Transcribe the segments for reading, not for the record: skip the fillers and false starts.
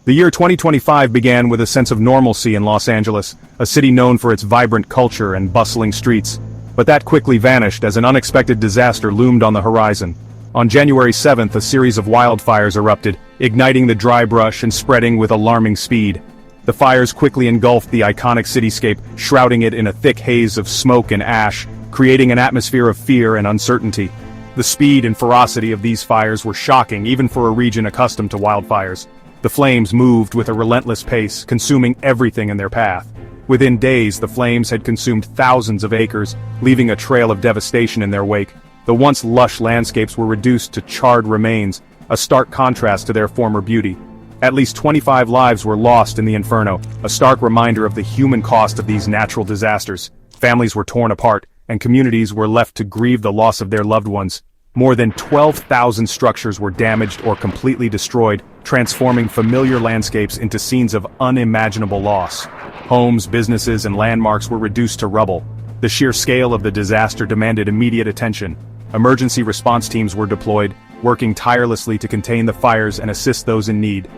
The year 2025 began with a sense of normalcy in Los Angeles, a city known for its vibrant culture and bustling streets. But that quickly vanished as an unexpected disaster loomed on the horizon. On January 7th, a series of wildfires erupted, igniting the dry brush and spreading with alarming speed. The fires quickly engulfed the iconic cityscape, shrouding it in a thick haze of smoke and ash, creating an atmosphere of fear and uncertainty. The speed and ferocity of these fires were shocking even for a region accustomed to wildfires. The flames moved with a relentless pace, consuming everything in their path. Within days, the flames had consumed thousands of acres, leaving a trail of devastation in their wake. The once lush landscapes were reduced to charred remains, a stark contrast to their former beauty. At least 25 lives were lost in the inferno, a stark reminder of the human cost of these natural disasters. Families were torn apart, and communities were left to grieve the loss of their loved ones. More than 12,000 structures were damaged or completely destroyed, transforming familiar landscapes into scenes of unimaginable loss. Homes, businesses, and landmarks were reduced to rubble. The sheer scale of the disaster demanded immediate attention. Emergency response teams were deployed, working tirelessly to contain the fires and assist those in need.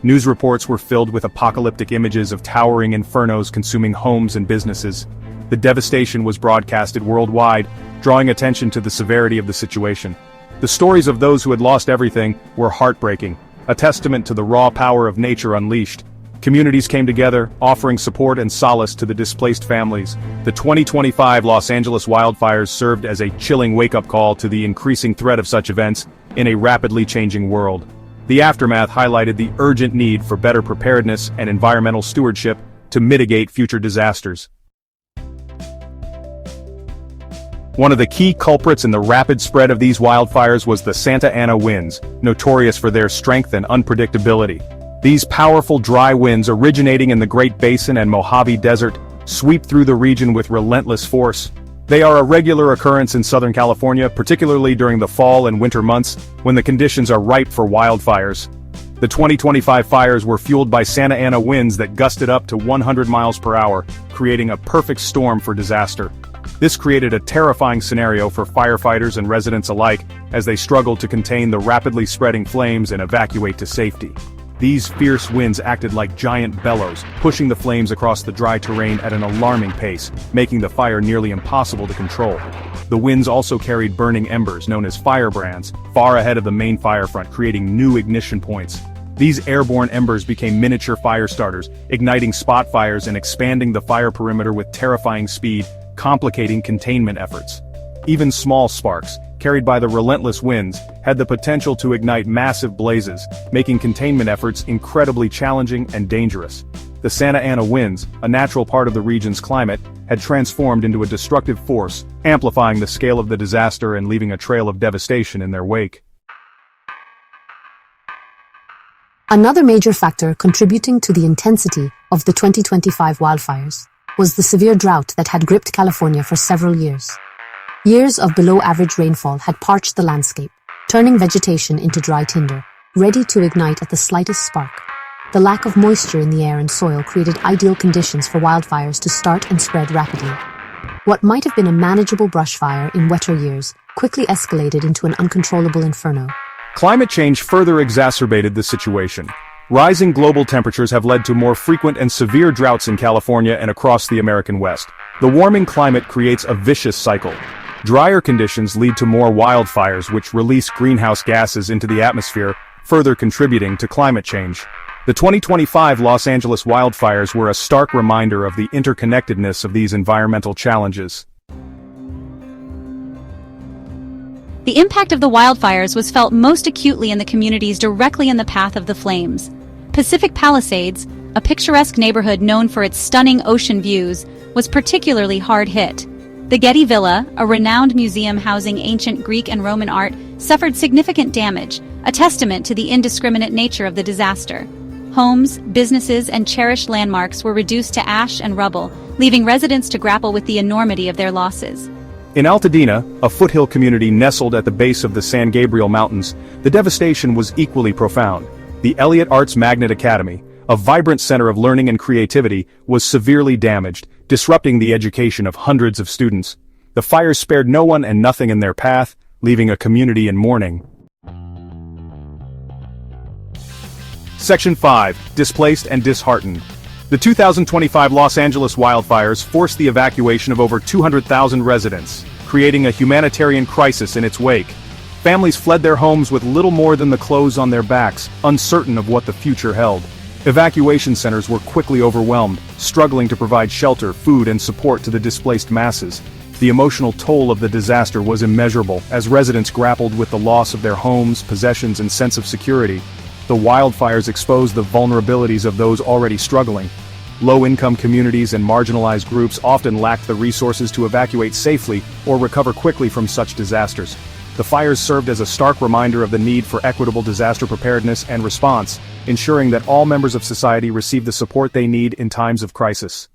News reports were filled with apocalyptic images of towering infernos consuming homes and businesses. The devastation was broadcasted worldwide, drawing attention to the severity of the situation. The stories of those who had lost everything were heartbreaking, a testament to the raw power of nature unleashed. Communities came together, offering support and solace to the displaced families. The 2025 Los Angeles wildfires served as a chilling wake-up call to the increasing threat of such events in a rapidly changing world. The aftermath highlighted the urgent need for better preparedness and environmental stewardship to mitigate future disasters. One of the key culprits in the rapid spread of these wildfires was the Santa Ana winds, notorious for their strength and unpredictability. These powerful dry winds originating in the Great Basin and Mojave Desert sweep through the region with relentless force. They are a regular occurrence in Southern California, particularly during the fall and winter months, when the conditions are ripe for wildfires. The 2025 fires were fueled by Santa Ana winds that gusted up to 100 miles per hour, creating a perfect storm for disaster. This created a terrifying scenario for firefighters and residents alike as they struggled to contain the rapidly spreading flames and evacuate to safety. These fierce winds acted like giant bellows, pushing the flames across the dry terrain at an alarming pace, making the fire nearly impossible to control. The winds also carried burning embers, known as firebrands, far ahead of the main fire front, creating new ignition points. These airborne embers became miniature fire starters, igniting spot fires and expanding the fire perimeter with terrifying speed, complicating containment efforts. Even small sparks, carried by the relentless winds, had the potential to ignite massive blazes, making containment efforts incredibly challenging and dangerous. The Santa Ana winds, a natural part of the region's climate, had transformed into a destructive force, amplifying the scale of the disaster and leaving a trail of devastation in their wake. Another major factor contributing to the intensity of the 2025 wildfires was the severe drought that had gripped California for several years. Years of below-average rainfall had parched the landscape, turning vegetation into dry tinder, ready to ignite at the slightest spark. The lack of moisture in the air and soil created ideal conditions for wildfires to start and spread rapidly. What might have been a manageable brush fire in wetter years quickly escalated into an uncontrollable inferno. Climate change further exacerbated the situation. Rising global temperatures have led to more frequent and severe droughts in California and across the American West. The warming climate creates a vicious cycle. Drier conditions lead to more wildfires, which release greenhouse gases into the atmosphere, further contributing to climate change. The 2025 Los Angeles wildfires were a stark reminder of the interconnectedness of these environmental challenges. The impact of the wildfires was felt most acutely in the communities directly in the path of the flames. Pacific Palisades, a picturesque neighborhood known for its stunning ocean views, was particularly hard hit. The Getty Villa, a renowned museum housing ancient Greek and Roman art, suffered significant damage, a testament to the indiscriminate nature of the disaster. Homes, businesses, and cherished landmarks were reduced to ash and rubble, leaving residents to grapple with the enormity of their losses. In Altadena, a foothill community nestled at the base of the San Gabriel Mountains, the devastation was equally profound. The Elliott Arts Magnet Academy, a vibrant center of learning and creativity, was severely damaged, disrupting the education of hundreds of students. The fires spared no one and nothing in their path, leaving a community in mourning. Section 5. Displaced and disheartened. The 2025 Los Angeles wildfires forced the evacuation of over 200,000 residents, creating a humanitarian crisis in its wake. Families fled their homes with little more than the clothes on their backs, uncertain of what the future held. Evacuation centers were quickly overwhelmed, struggling to provide shelter, food, and support to the displaced masses. The emotional toll of the disaster was immeasurable, as residents grappled with the loss of their homes, possessions, and sense of security. The wildfires exposed the vulnerabilities of those already struggling. Low-income communities and marginalized groups often lacked the resources to evacuate safely or recover quickly from such disasters. The fires served as a stark reminder of the need for equitable disaster preparedness and response, ensuring that all members of society receive the support they need in times of crisis.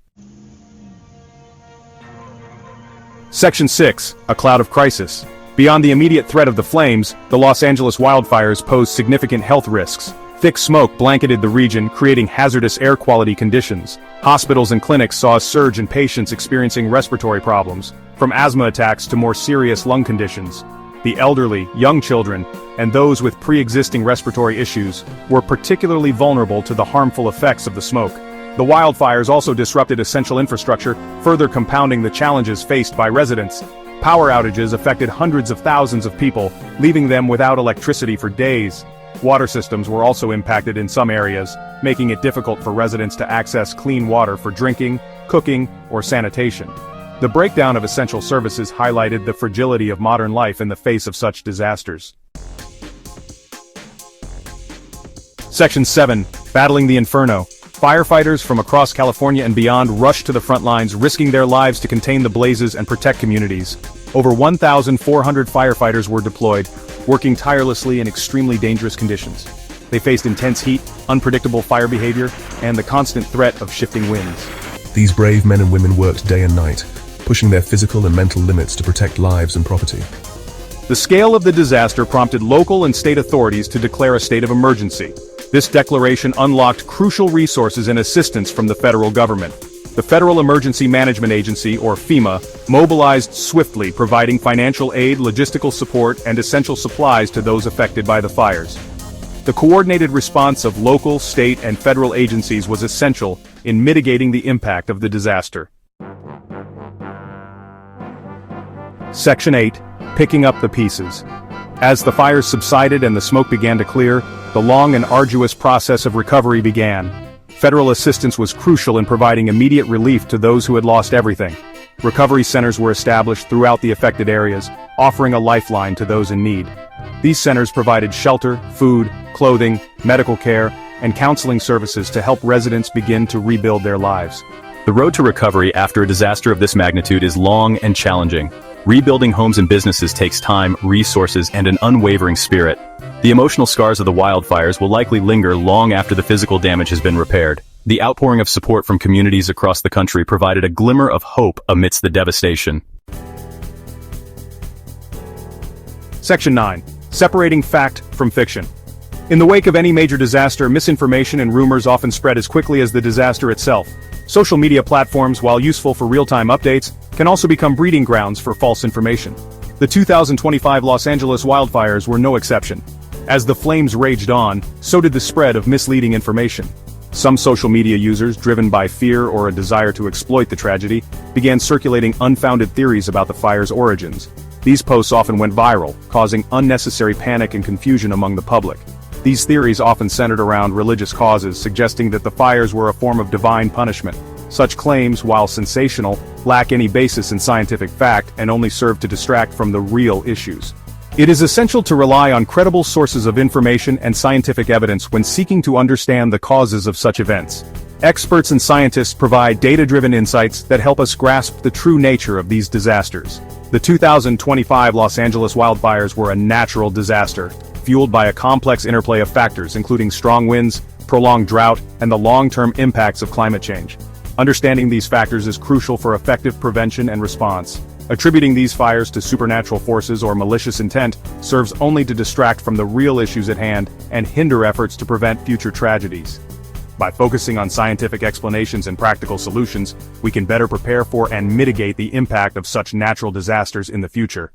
Section 6. A cloud of crisis. Beyond the immediate threat of the flames, the Los Angeles wildfires posed significant health risks. Thick smoke blanketed the region, creating hazardous air quality conditions. Hospitals and clinics saw a surge in patients experiencing respiratory problems, from asthma attacks to more serious lung conditions. The elderly, young children, and those with pre-existing respiratory issues were particularly vulnerable to the harmful effects of the smoke. The wildfires also disrupted essential infrastructure, further compounding the challenges faced by residents. Power outages affected hundreds of thousands of people, leaving them without electricity for days. Water systems were also impacted in some areas, making it difficult for residents to access clean water for drinking, cooking, or sanitation. The breakdown of essential services highlighted the fragility of modern life in the face of such disasters. Section 7. Battling the Inferno. Firefighters from across California and beyond rushed to the front lines, risking their lives to contain the blazes and protect communities. Over 1,400 firefighters were deployed, working tirelessly in extremely dangerous conditions. They faced intense heat, unpredictable fire behavior, and the constant threat of shifting winds. These brave men and women worked day and night, pushing their physical and mental limits to protect lives and property. The scale of the disaster prompted local and state authorities to declare a state of emergency. This declaration unlocked crucial resources and assistance from the federal government. The Federal Emergency Management Agency, or FEMA, mobilized swiftly, providing financial aid, logistical support, and essential supplies to those affected by the fires. The coordinated response of local, state, and federal agencies was essential in mitigating the impact of the disaster. Section 8. Picking up the pieces. As the fires subsided and the smoke began to clear, the long and arduous process of recovery began. Federal assistance was crucial in providing immediate relief to those who had lost everything. Recovery centers were established throughout the affected areas, offering a lifeline to those in need. These centers provided shelter, food, clothing, medical care, and counseling services to help residents begin to rebuild their lives. The road to recovery after a disaster of this magnitude is long and challenging. Rebuilding homes and businesses takes time, resources, and an unwavering spirit. The emotional scars of the wildfires will likely linger long after the physical damage has been repaired. The outpouring of support from communities across the country provided a glimmer of hope amidst the devastation. Section 9. Separating fact from fiction. In the wake of any major disaster, misinformation and rumors often spread as quickly as the disaster itself. Social media platforms, while useful for real-time updates, can also become breeding grounds for false information. The 2025 Los Angeles wildfires were no exception. As the flames raged on, so did the spread of misleading information. Some social media users, driven by fear or a desire to exploit the tragedy, began circulating unfounded theories about the fire's origins. These posts often went viral, causing unnecessary panic and confusion among the public. These theories often centered around religious causes, suggesting that the fires were a form of divine punishment. Such claims, while sensational, lack any basis in scientific fact and only serve to distract from the real issues. It is essential to rely on credible sources of information and scientific evidence when seeking to understand the causes of such events. Experts and scientists provide data-driven insights that help us grasp the true nature of these disasters. The 2025 Los Angeles wildfires were a natural disaster, fueled by a complex interplay of factors including strong winds, prolonged drought, and the long-term impacts of climate change. Understanding these factors is crucial for effective prevention and response. Attributing these fires to supernatural forces or malicious intent serves only to distract from the real issues at hand and hinder efforts to prevent future tragedies. By focusing on scientific explanations and practical solutions, we can better prepare for and mitigate the impact of such natural disasters in the future.